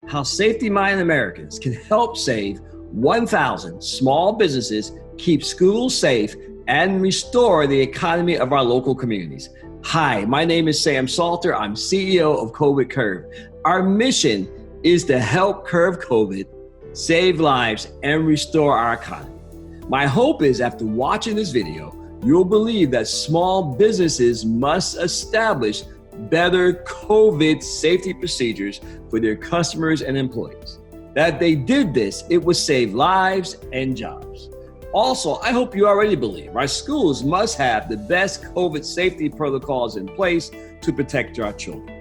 how safety-minded Americans can help save 1,000 small businesses, keep schools safe, and restore the economy of our local communities. Hi, my name is Sam Salter. I'm CEO of COVID Curve. Our mission is to help curb COVID, save lives, and restore our economy. My hope is after watching this video, you'll believe that small businesses must establish better COVID safety procedures for their customers and employees. That they did this, it would save lives and jobs. Also, I hope you already believe our schools must have the best COVID safety protocols in place to protect our children.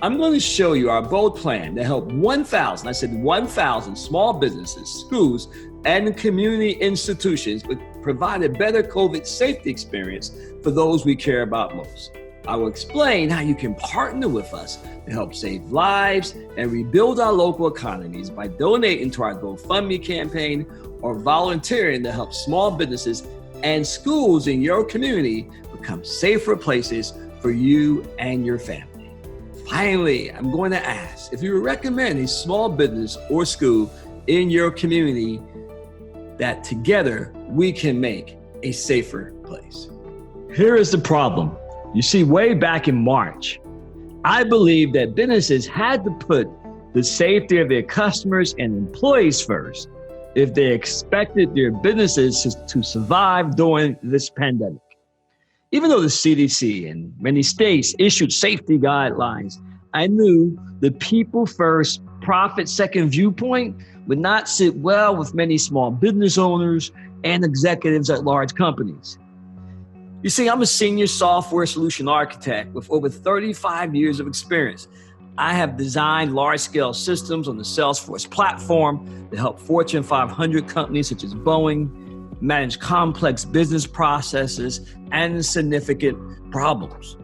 I'm going to show you our bold plan to help 1,000 small businesses, schools, and community institutions provide a better COVID safety experience for those we care about most. I will explain how you can partner with us to help save lives and rebuild our local economies by donating to our GoFundMe campaign or volunteering to help small businesses and schools in your community become safer places for you and your family. Finally, I'm going to ask if you would recommend a small business or school in your community that together we can make a safer place. Here is the problem. You see, way back in March, I believe that businesses had to put the safety of their customers and employees first if they expected their businesses to survive during this pandemic. Even though the CDC and many states issued safety guidelines, I knew the people first, profit second viewpoint would not sit well with many small business owners and executives at large companies. You see, I'm a senior software solution architect with over 35 years of experience. I have designed large-scale systems on the Salesforce platform to help Fortune 500 companies such as Boeing manage complex business processes and significant problems.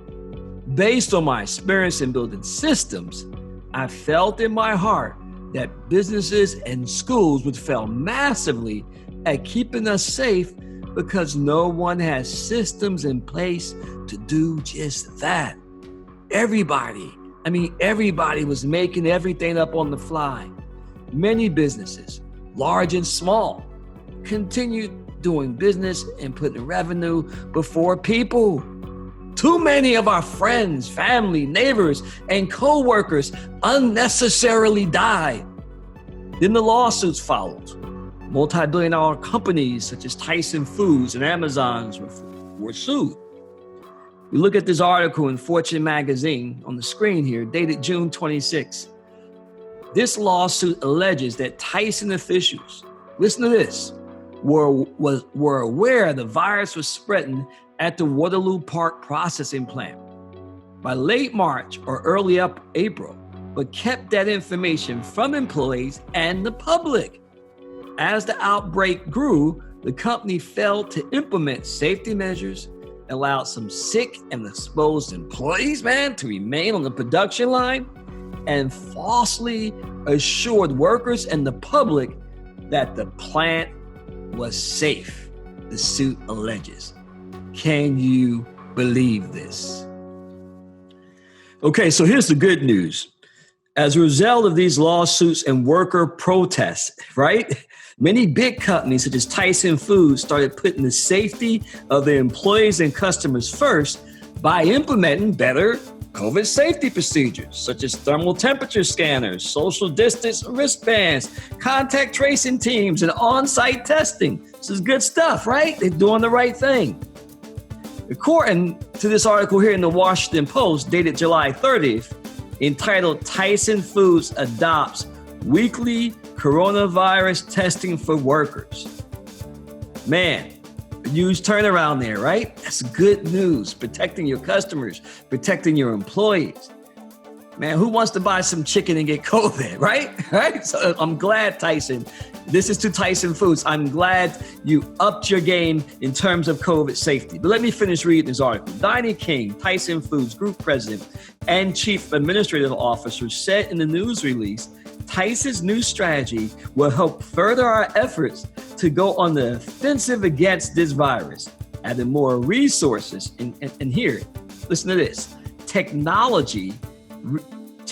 Based on my experience in building systems, I felt in my heart that businesses and schools would fail massively at keeping us safe because no one has systems in place to do just that. Everybody was making everything up on the fly. Many businesses, large and small, continued doing business and putting revenue before people. Too many of our friends, family, neighbors, and co-workers unnecessarily died. Then the lawsuits followed. Multi-billion-dollar companies such as Tyson Foods and Amazon were sued. We look at this article in Fortune magazine on the screen here, dated June 26. This lawsuit alleges that Tyson officials, listen to this, were aware the virus was spreading at the Waterloo Park processing plant by late March or early April, but kept that information from employees and the public. As the outbreak grew, the company failed to implement safety measures, allowed some sick and exposed employees, to remain on the production line, and falsely assured workers and the public that the plant was safe, the suit alleges. Can you believe this? Okay, so here's the good news. As a result of these lawsuits and worker protests, many big companies such as Tyson Foods started putting the safety of their employees and customers first by implementing better COVID safety procedures, such as thermal temperature scanners, social distance wristbands, contact tracing teams, and on-site testing. This is good stuff, right? They're doing the right thing. According to this article here in the Washington Post, dated July 30th, entitled Tyson Foods Adopts Weekly Coronavirus Testing for Workers. Man, a huge turnaround there, right? That's good news. Protecting your customers, protecting your employees. Man, who wants to buy some chicken and get COVID, right? So I'm glad, Tyson. This is to Tyson Foods. I'm glad you upped your game in terms of COVID safety. But let me finish reading this article. Donnie King, Tyson Foods Group President and Chief Administrative Officer, said in the news release, Tyson's new strategy will help further our efforts to go on the offensive against this virus, adding more resources. And here, listen to this. Technology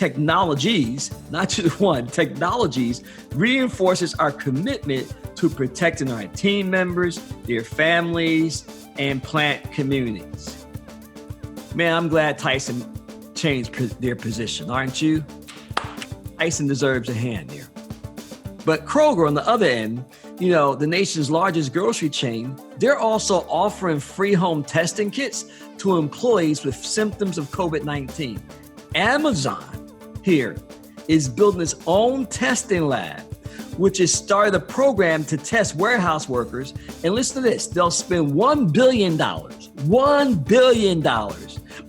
technologies, not just one, technologies reinforces our commitment to protecting our team members, their families, and plant communities. Man, I'm glad Tyson changed their position, aren't you? Tyson deserves a hand here. But Kroger, on the other end, the nation's largest grocery chain, they're also offering free home testing kits to employees with symptoms of COVID-19. Amazon here is building its own testing lab, which has started a program to test warehouse workers. And listen to this, they'll spend $1 billion. $1 billion.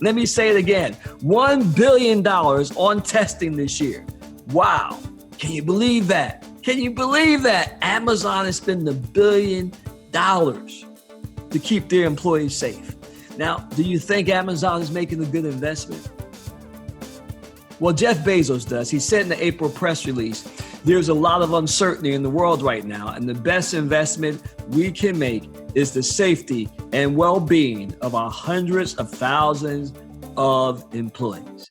Let me say it again, $1 billion on testing this year. Wow, can you believe that? Can you believe that? Amazon is spending $1 billion to keep their employees safe. Now, do you think Amazon is making a good investment? Well, Jeff Bezos does. He said in the April press release, there's a lot of uncertainty in the world right now, and the best investment we can make is the safety and well-being of our hundreds of thousands of employees.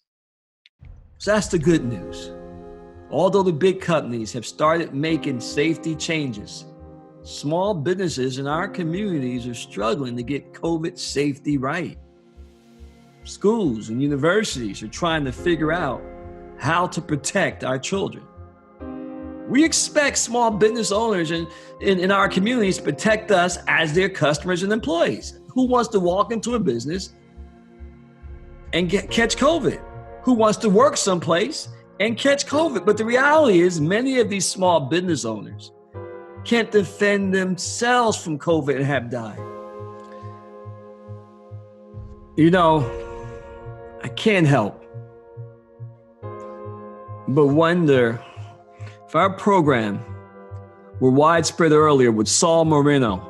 So that's the good news. Although the big companies have started making safety changes, small businesses in our communities are struggling to get COVID safety right. Schools and universities are trying to figure out how to protect our children. We expect small business owners in our communities to protect us as their customers and employees. Who wants to walk into a business and catch COVID? Who wants to work someplace and catch COVID? But the reality is many of these small business owners can't defend themselves from COVID and have died. I can't help but wonder if our program were widespread earlier with Saul Marino,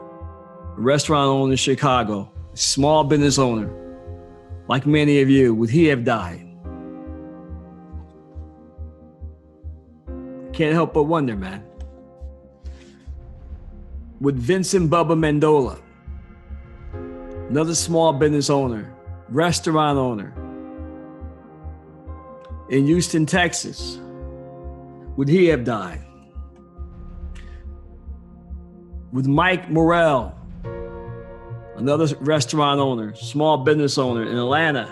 a restaurant owner in Chicago, a small business owner, like many of you, would he have died? Can't help but wonder, man. With Vincent Bubba Mendola, another small business owner, restaurant owner in Houston, Texas, would he have died? With Mike Morrell, another restaurant owner, small business owner in Atlanta,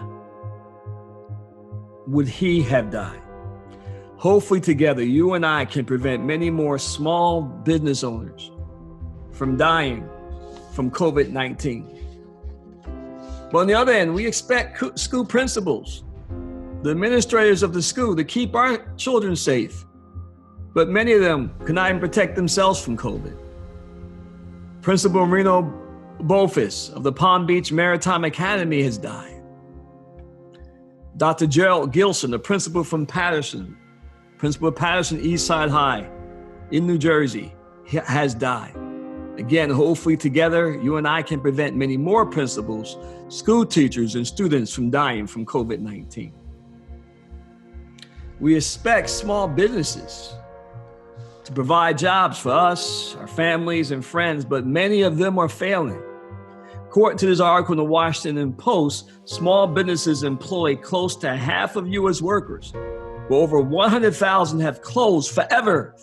would he have died? Hopefully together, you and I can prevent many more small business owners from dying from COVID-19. But on the other end, we expect school principals, the administrators of the school, to keep our children safe. But many of them cannot even protect themselves from COVID. Principal Marino Bofis of the Palm Beach Maritime Academy has died. Dr. Gerald Gilson, the principal of Patterson Eastside High in New Jersey, has died. Again, hopefully together, you and I can prevent many more principals, school teachers, and students from dying from COVID-19. We expect small businesses to provide jobs for us, our families, and friends, but many of them are failing. According to this article in the Washington Post, small businesses employ close to half of U.S. workers, but over 100,000 have closed forever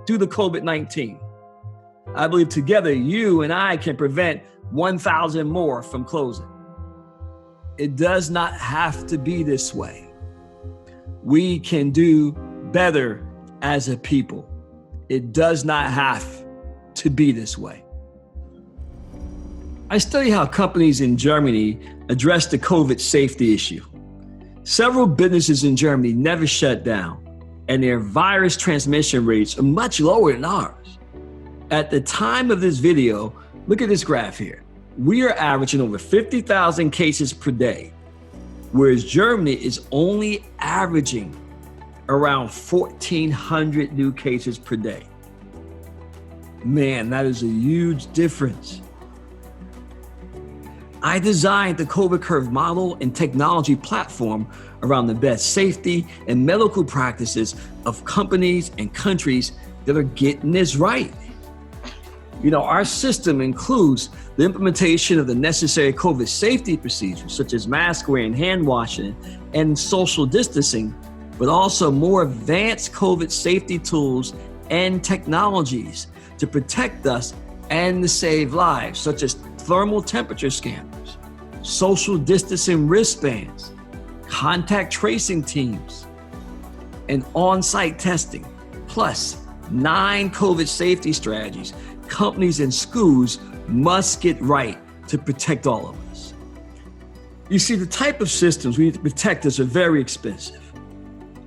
due to COVID-19. I believe together, you and I can prevent 1,000 more from closing. It does not have to be this way. We can do better as a people. It does not have to be this way. I study how companies in Germany address the COVID safety issue. Several businesses in Germany never shut down, and their virus transmission rates are much lower than ours. At the time of this video, look at this graph here. We are averaging over 50,000 cases per day, whereas Germany is only averaging around 1,400 new cases per day. Man, that is a huge difference. I designed the COVID curve model and technology platform around the best safety and medical practices of companies and countries that are getting this right. Our system includes the implementation of the necessary COVID safety procedures, such as mask wearing, hand washing, and social distancing, but also more advanced COVID safety tools and technologies to protect us and to save lives, such as thermal temperature scanners, social distancing wristbands, contact tracing teams, and on-site testing, plus 9 COVID safety strategies companies and schools must get right to protect all of us. You see, the type of systems we need to protect us are very expensive.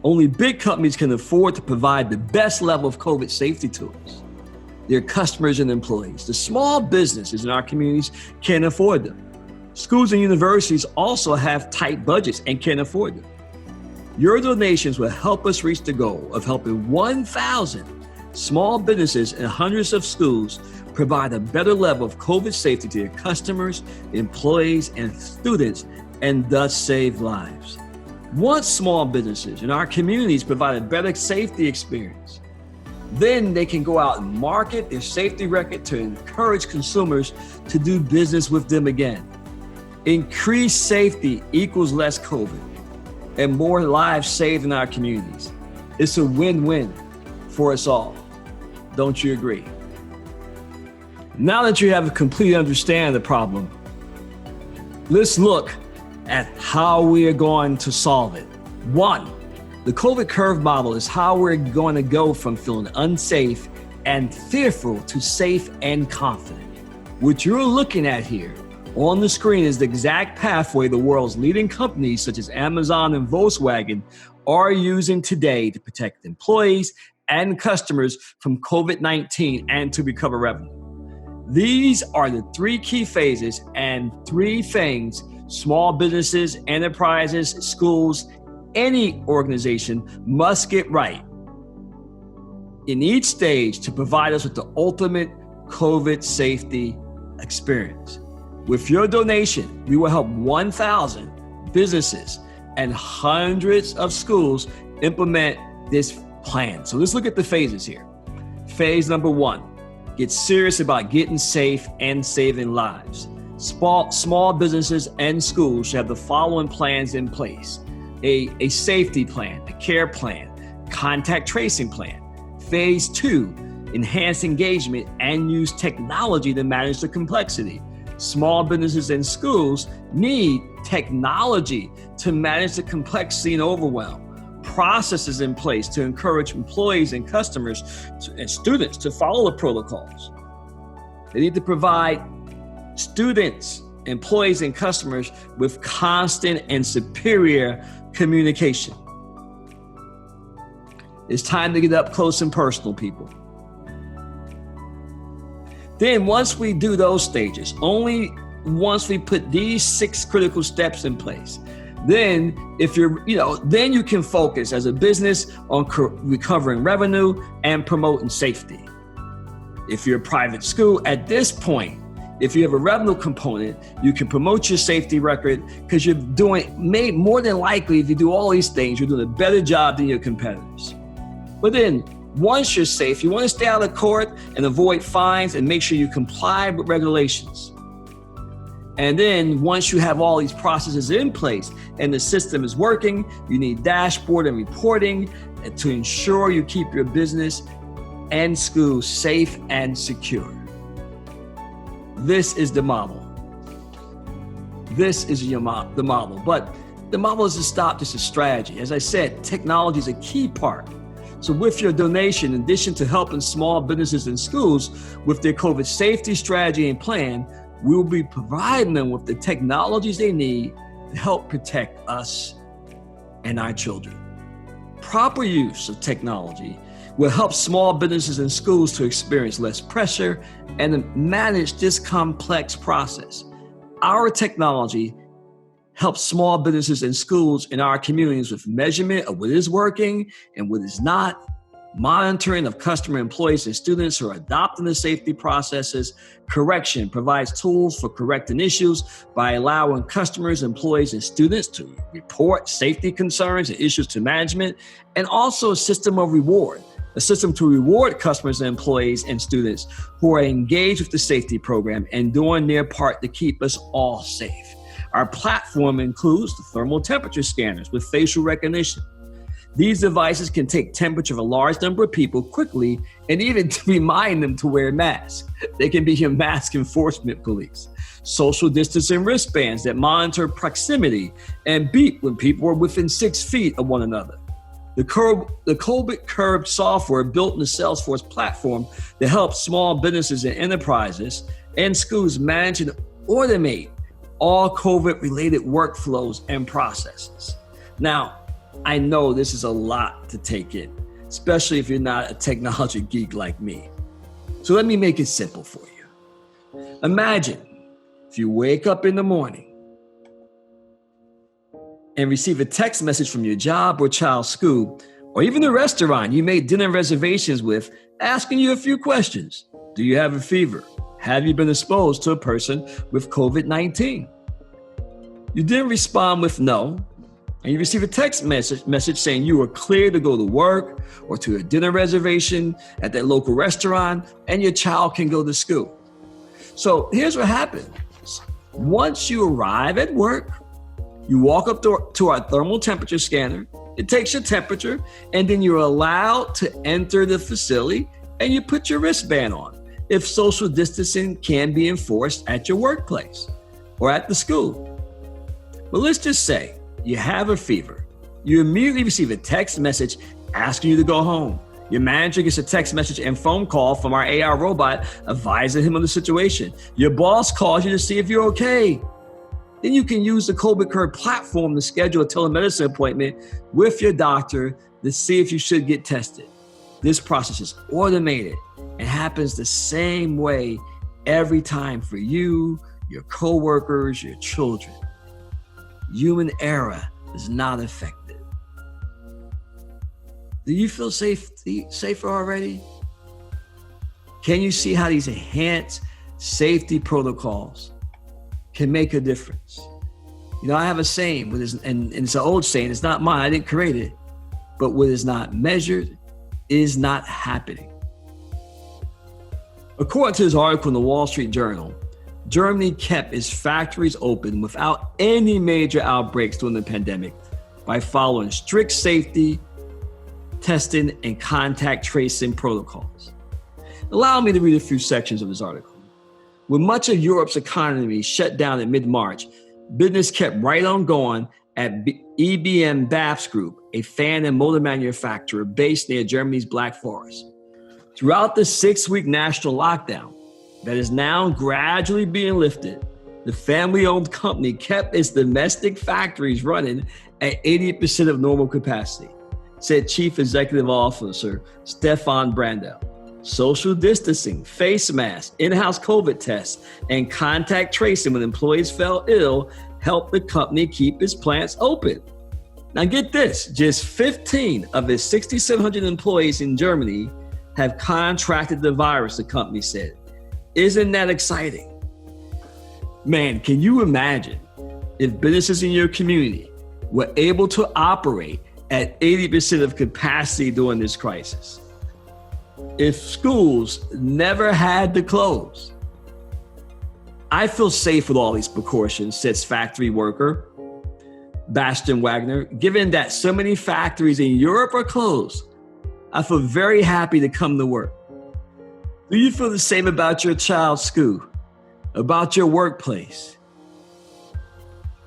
Only big companies can afford to provide the best level of COVID safety tools. Their customers and employees, the small businesses in our communities, can't afford them. Schools and universities also have tight budgets and can't afford them. Your donations will help us reach the goal of helping 1,000 small businesses and hundreds of schools provide a better level of COVID safety to their customers, employees, and students, and thus save lives. Once small businesses in our communities provide a better safety experience, then they can go out and market their safety record to encourage consumers to do business with them again. Increased safety equals less COVID and more lives saved in our communities. It's a win-win for us all. Don't you agree? Now that you have a complete understanding of the problem, let's look at how we are going to solve it. 1, the COVID curve model is how we're going to go from feeling unsafe and fearful to safe and confident. What you're looking at here on the screen is the exact pathway the world's leading companies such as Amazon and Volkswagen are using today to protect employees and customers from COVID-19 and to recover revenue. These are the 3 key phases and 3 things small businesses, enterprises, schools, any organization must get right in each stage to provide us with the ultimate COVID safety experience. With your donation, we will help 1,000 businesses and hundreds of schools implement this plan. So let's look at the phases here. Phase number 1, get serious about getting safe and saving lives. Small businesses and schools should have the following plans in place: a safety plan, a care plan, contact tracing plan. Phase 2, enhance engagement and use technology to manage the complexity. Small businesses and schools need technology to manage the complexity and overwhelm. Processes in place to encourage employees and customers and students to follow the protocols. They need to provide students, employees, and customers with constant and superior communication. It's time to get up close and personal, people. Then once we do those stages, only once we put these 6 critical steps in place, then then you can focus as a business on recovering revenue and promoting safety. If you're a private school, at this point, if you have a revenue component, you can promote your safety record because you're more than likely, if you do all these things, you're doing a better job than your competitors. But then once you're safe, you want to stay out of court and avoid fines and make sure you comply with regulations. And then once you have all these processes in place and the system is working, you need dashboard and reporting to ensure you keep your business and school safe and secure. This is the model. This is the model. But the model is a stop, just a strategy. As I said, technology is a key part. So with your donation, in addition to helping small businesses and schools with their COVID safety strategy and plan, we will be providing them with the technologies they need to help protect us and our children. Proper use of technology will help small businesses and schools to experience less pressure and to manage this complex process. Our technology helps small businesses and schools in our communities with measurement of what is working and what is not, monitoring of customer, employees, and students who are adopting the safety processes. Correction provides tools for correcting issues by allowing customers, employees, and students to report safety concerns and issues to management, and also a system of reward a system to reward customers and employees and students who are engaged with the safety program and doing their part to keep us all safe. Our platform includes the thermal temperature scanners with facial recognition. These devices can take temperature of a large number of people quickly and even to remind them to wear masks. They can be your mask enforcement police. Social distancing wristbands that monitor proximity and beep when people are within 6 feet of one another. The COVID Curve software built in the Salesforce platform that helps small businesses and enterprises and schools manage and automate all COVID-related workflows and processes. Now, I know this is a lot to take in, especially if you're not a technology geek like me. So let me make it simple for you. Imagine if you wake up in the morning and receive a text message from your job or child's school, or even the restaurant you made dinner reservations with, asking you a few questions. Do you have a fever? Have you been exposed to a person with COVID-19? You didn't respond with no, and you receive a text message saying you are clear to go to work or to a dinner reservation at that local restaurant, and your child can go to school. So here's what happens. Once you arrive at work, you walk up to our thermal temperature scanner, it takes your temperature, and then you're allowed to enter the facility and you put your wristband on if social distancing can be enforced at your workplace or at the school. But let's just say you have a fever. You immediately receive a text message asking you to go home. Your manager gets a text message and phone call from our AI robot advising him on the situation. Your boss calls you to see if you're okay. Then you can use the COVID Curve platform to schedule a telemedicine appointment with your doctor to see if you should get tested. This process is automated and happens the same way every time for you, your coworkers, your children. Human error is not affected. Do you feel safer already? Can you see how these enhanced safety protocols can make a difference? You know, I have a saying, and it's an old saying, it's not mine, I didn't create it, but what is not measured is not happening. According to this article in the Wall Street Journal, Germany kept its factories open without any major outbreaks during the pandemic by following strict safety, testing, and contact tracing protocols. Allow me to read a few sections of this article. With much of Europe's economy shut down in mid-March, business kept right on going at EBM Baths Group, a fan and motor manufacturer based near Germany's Black Forest. Throughout the 6-week national lockdown that is now gradually being lifted, the family-owned company kept its domestic factories running at 80% of normal capacity, said Chief Executive Officer Stefan Brandl. Social distancing, face masks, in-house COVID tests, and contact tracing when employees fell ill helped the company keep its plants open. Now get this, just 15 of its 6,700 employees in Germany have contracted the virus, the company said. Isn't that exciting? Man, can you imagine if businesses in your community were able to operate at 80% of capacity during this crisis? If schools never had to close? I feel safe with all these precautions, says factory worker Bastian Wagner. Given that so many factories in Europe are closed, I feel very happy to come to work. Do you feel the same about your child's school, about your workplace?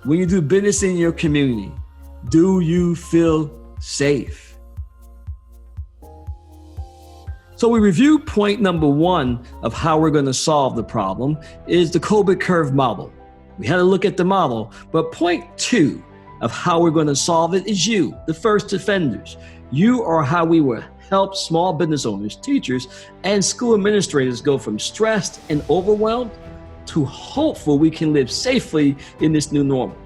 When you do business in your community, do you feel safe? So we review point number 1 of how we're going to solve the problem is the COVID Curve model. We had a look at the model, but point 2 of how we're going to solve it is you, the first offenders. You are how we will help small business owners, teachers, and school administrators go from stressed and overwhelmed to hopeful we can live safely in this new normal.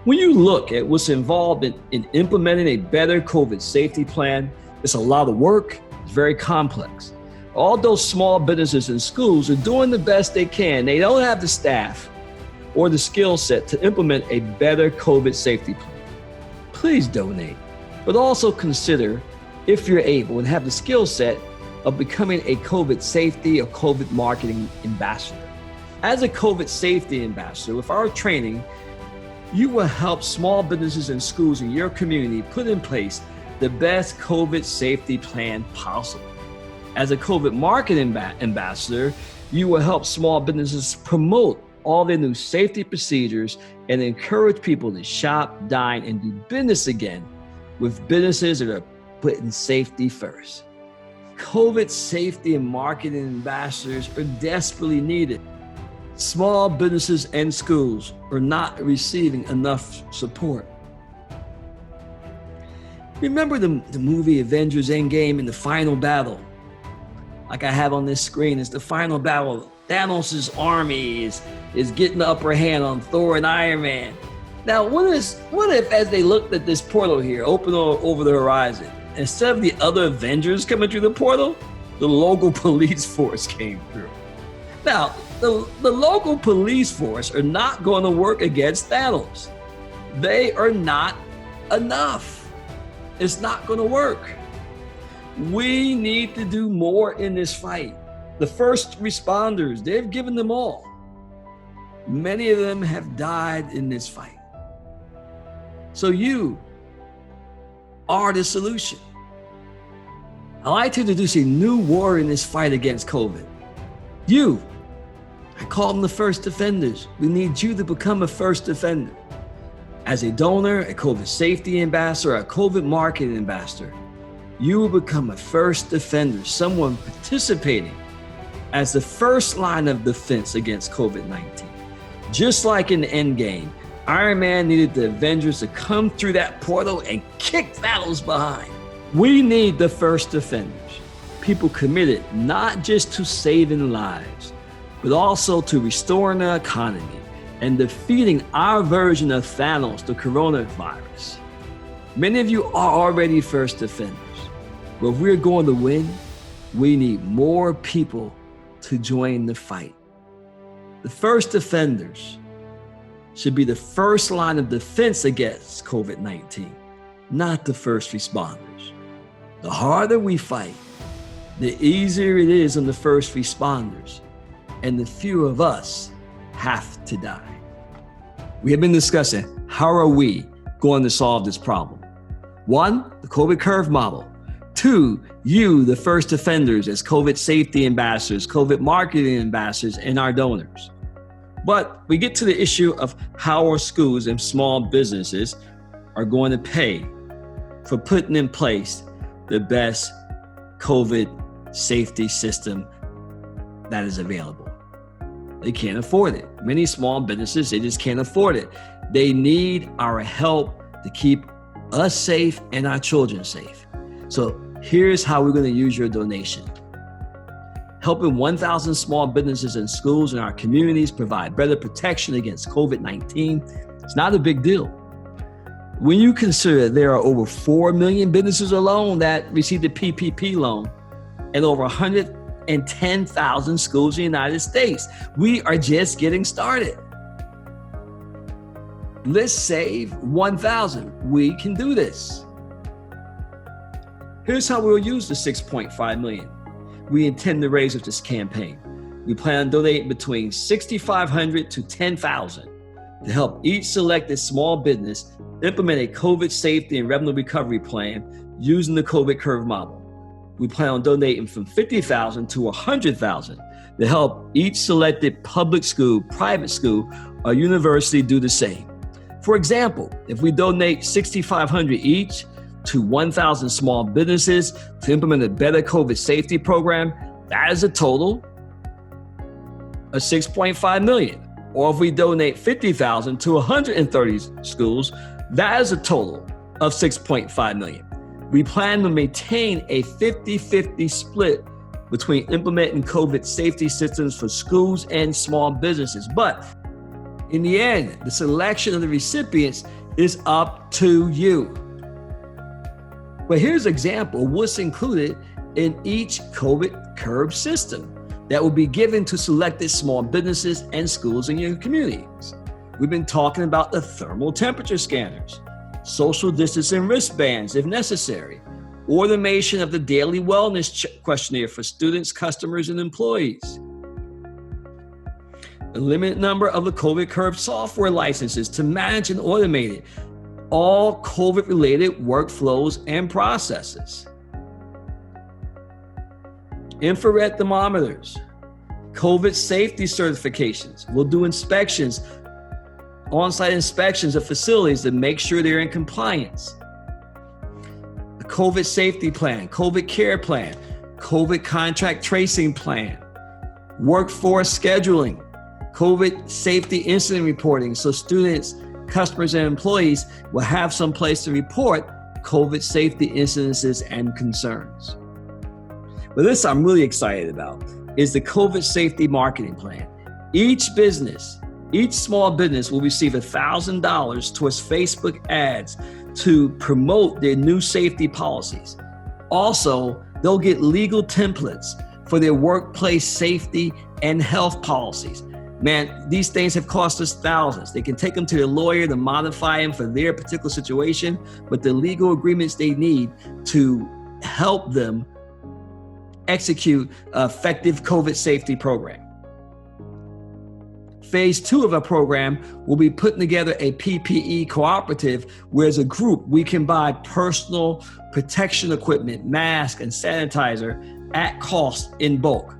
When you look at what's involved in implementing a better COVID safety plan, it's a lot of work. It's very complex. All those small businesses and schools are doing the best they can. They don't have the staff or the skill set to implement a better COVID safety plan. Please donate, but also consider if you're able and have the skill set of becoming a COVID safety or COVID marketing ambassador. As a COVID safety ambassador, with our training, you will help small businesses and schools in your community put in place the best COVID safety plan possible. As a COVID marketing ambassador, you will help small businesses promote all their new safety procedures and encourage people to shop, dine, and do business again with businesses that are putting safety first. COVID safety and marketing ambassadors are desperately needed. Small businesses and schools are not receiving enough support. Remember the movie Avengers Endgame and the final battle? Like I have on this screen, it's the final battle. Thanos' army is getting the upper hand on Thor and Iron Man. Now, what if as they looked at this portal here, open over the horizon, instead of the other Avengers coming through the portal, the local police force came through? Now, the local police force are not going to work against Thanos. They are not enough. It's not going to work. We need to do more in this fight. The first responders, they've given them all. Many of them have died in this fight. So you are the solution. I'd like to introduce a new warrior in this fight against COVID. You. I call them the first defenders. We need you to become a first defender. As a donor, a COVID safety ambassador, a COVID marketing ambassador, you will become a first defender, someone participating as the first line of defense against COVID-19. Just like in the Endgame, Iron Man needed the Avengers to come through that portal and kick Thanos behind. We need the first defenders, people committed not just to saving lives, but also to restoring the economy and defeating our version of Thanos, the coronavirus. Many of you are already first defenders, but if we're going to win, we need more people to join the fight. The first defenders should be the first line of defense against COVID-19, not the first responders. The harder we fight, the easier it is on the first responders, and the fewer of us have to die. We have been discussing how are we going to solve this problem. 1, the COVID curve model. 2, you, the first defenders as COVID safety ambassadors, COVID marketing ambassadors, and our donors. But we get to the issue of how our schools and small businesses are going to pay for putting in place the best COVID safety system that is available. They can't afford it. Many small businesses, they just can't afford it. They need our help to keep us safe and our children safe. So here's how we're going to use your donation. Helping 1,000 small businesses and schools in our communities provide better protection against COVID-19. It's not a big deal. When you consider there are over 4 million businesses alone that received a PPP loan and over 110,000 schools in the United States, we are just getting started. Let's save 1,000. We can do this. Here's how we'll use the $6.5 million we intend to raise with this campaign. We plan on donating between $6,500 to $10,000 to help each selected small business implement a COVID safety and revenue recovery plan using the COVID curve model. We plan on donating from $50,000 to $100,000 to help each selected public school, private school, or university do the same. For example, if we donate $6,500 each to 1,000 small businesses to implement a better COVID safety program, that is a total of $6.5 million. Or if we donate $50,000 to 130 schools, that is a total of $6.5 million. We plan to maintain a 50-50 split between implementing COVID safety systems for schools and small businesses. But in the end, the selection of the recipients is up to you. But here's an example of what's included in each COVID curve system that will be given to selected small businesses and schools in your communities. We've been talking about the thermal temperature scanners, social distancing wristbands if necessary, automation of the daily wellness questionnaire for students, customers, and employees, a limited number of the COVID Curve software licenses to manage and automate all COVID-related workflows and processes, infrared thermometers, COVID safety certifications. We'll do inspections, on-site inspections of facilities to make sure they're in compliance. A COVID safety plan, COVID care plan, COVID contract tracing plan, workforce scheduling, COVID safety incident reporting, so students, customers, and employees will have some place to report COVID safety incidences and concerns. But this I'm really excited about is the COVID safety marketing plan. Each small business will receive $1,000 towards Facebook ads to promote their new safety policies. Also, they'll get legal templates for their workplace safety and health policies. Man, these things have cost us thousands. They can take them to their lawyer to modify them for their particular situation, but the legal agreements they need to help them execute an effective COVID safety program. Phase 2 of our program will be putting together a PPE cooperative where as a group we can buy personal protection equipment, mask, and sanitizer at cost in bulk.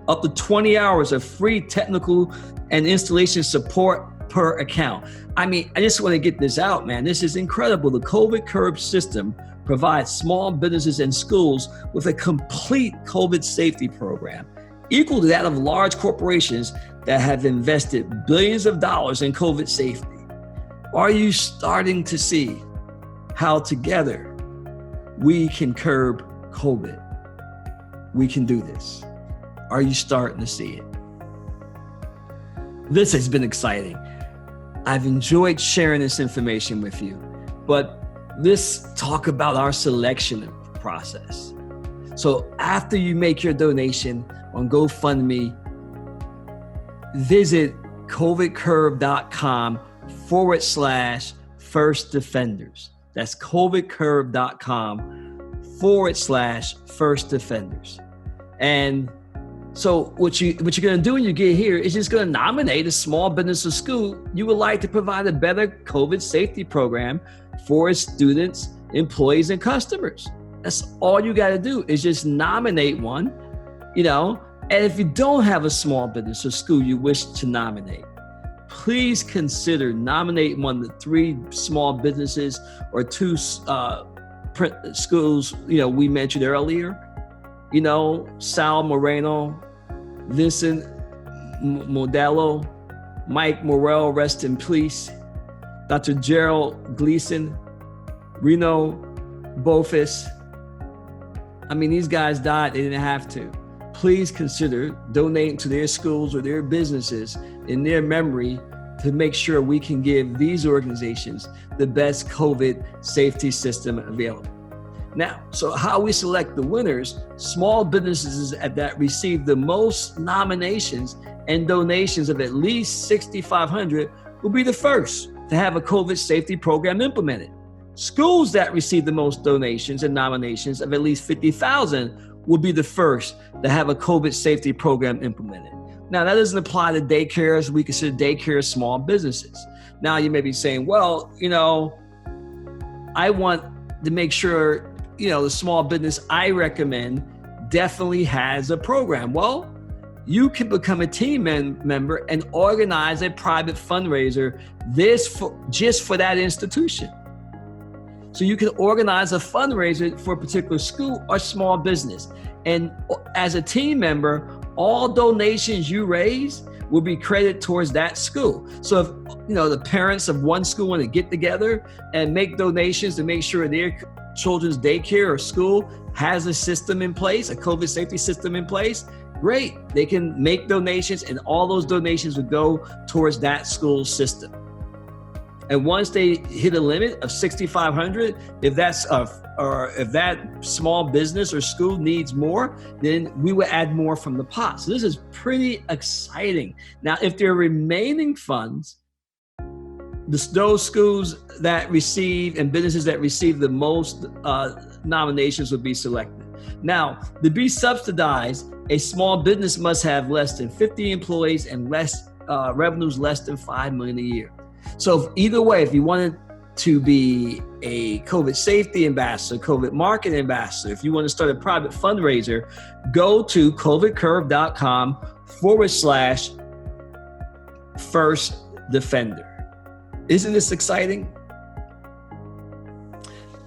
Up to 20 hours of free technical and installation support per account. I mean, I just want to get this out, man. This is incredible. The COVID Curve system provides small businesses and schools with a complete COVID safety program equal to that of large corporations that have invested billions of dollars in COVID safety. Are you starting to see how together we can curb COVID? We can do this. Are you starting to see it? This has been exciting. I've enjoyed sharing this information with you, but let's talk about our selection process. So after you make your donation on GoFundMe, visit covidcurve.com/first defenders. That's covidcurve.com/first defenders. And so what you're going to do when you get here is just going to nominate a small business or school you would like to provide a better COVID safety program for its students, employees, and customers. That's all you got to do is just nominate one, and if you don't have a small business or school you wish to nominate, please consider nominating one of the 3 small businesses or 2 schools, we mentioned earlier. Sal Moreno, Vincent Modelo, Mike Morrell, rest in peace, Dr. Gerald Gleason, Reno Bofis. I mean, these guys died, they didn't have to. Please consider donating to their schools or their businesses in their memory to make sure we can give these organizations the best COVID safety system available. Now, so how we select the winners, small businesses that receive the most nominations and donations of at least $6,500 will be the first to have a COVID safety program implemented. Schools that receive the most donations and nominations of at least $50,000 will be the first to have a COVID safety program implemented. Now, that doesn't apply to daycares. We consider daycares small businesses. Now, you may be saying, well, I want to make sure the small business I recommend definitely has a program. Well, you can become a team member and organize a private fundraiser just for that institution. So you can organize a fundraiser for a particular school or small business. And as a team member, all donations you raise will be credited towards that school. So if the parents of one school want to get together and make donations to make sure their children's daycare or school has a system in place, a COVID safety system in place, great. They can make donations and all those donations would go towards that school system. And once they hit a limit of $6,500, if that small business or school needs more, then we will add more from the pot. So this is pretty exciting. Now, if there are remaining funds, those schools that receive and businesses that receive the most nominations would be selected. Now, to be subsidized, a small business must have less than 50 employees and revenues less than $5 million a year. So either way, if you wanted to be a COVID safety ambassador, COVID market ambassador, if you want to start a private fundraiser, go to covidcurve.com/first defender. Isn't this exciting?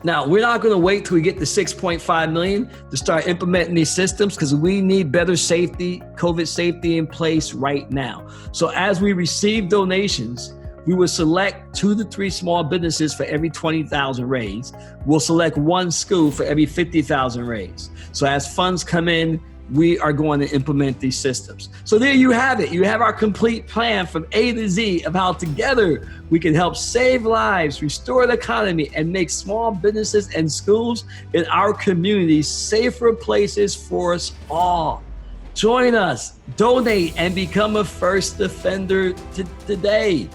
Now, we're not going to wait till we get to 6.5 million to start implementing these systems, because we need better safety, COVID safety in place right now. So as we receive donations, we will select 2 to 3 small businesses for every 20,000 raised. We'll select 1 school for every 50,000 raised. So as funds come in, we are going to implement these systems. So there you have it. You have our complete plan from A to Z of how together we can help save lives, restore the economy, and make small businesses and schools in our communities safer places for us all. Join us, donate, and become a first defender today.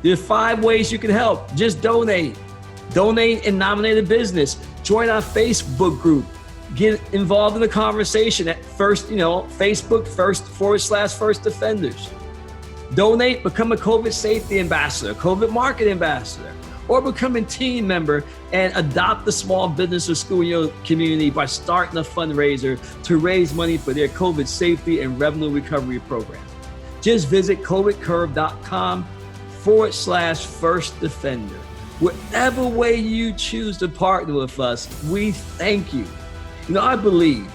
There are 5 ways you can help. Just donate. Donate and nominate a business. Join our Facebook group. Get involved in the conversation at Facebook /first defenders. Donate, become a COVID safety ambassador, COVID market ambassador, or become a team member and adopt a small business or school in your community by starting a fundraiser to raise money for their COVID safety and revenue recovery program. Just visit covidcurve.com/first defender. Whatever way you choose to partner with us, we thank you. I believe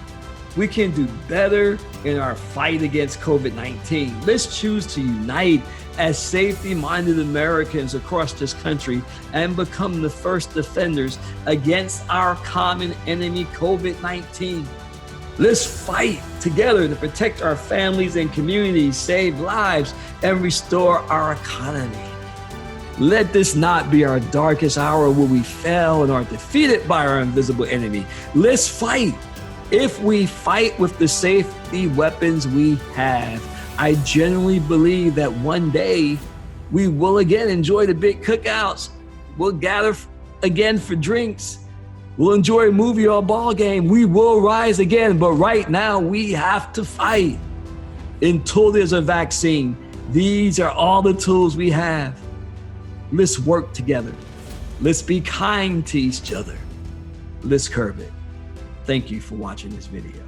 we can do better in our fight against COVID-19. Let's choose to unite as safety-minded Americans across this country and become the first defenders against our common enemy, COVID-19. Let's fight together to protect our families and communities, save lives, and restore our economy. Let this not be our darkest hour where we fail and are defeated by our invisible enemy. Let's fight. If we fight with the safety weapons we have, I genuinely believe that one day we will again enjoy the big cookouts. We'll gather again for drinks. We'll enjoy a movie or a ball game. We will rise again, but right now we have to fight. Until there's a vaccine, these are all the tools we have. Let's work together. Let's be kind to each other. Let's curve it. Thank you for watching this video.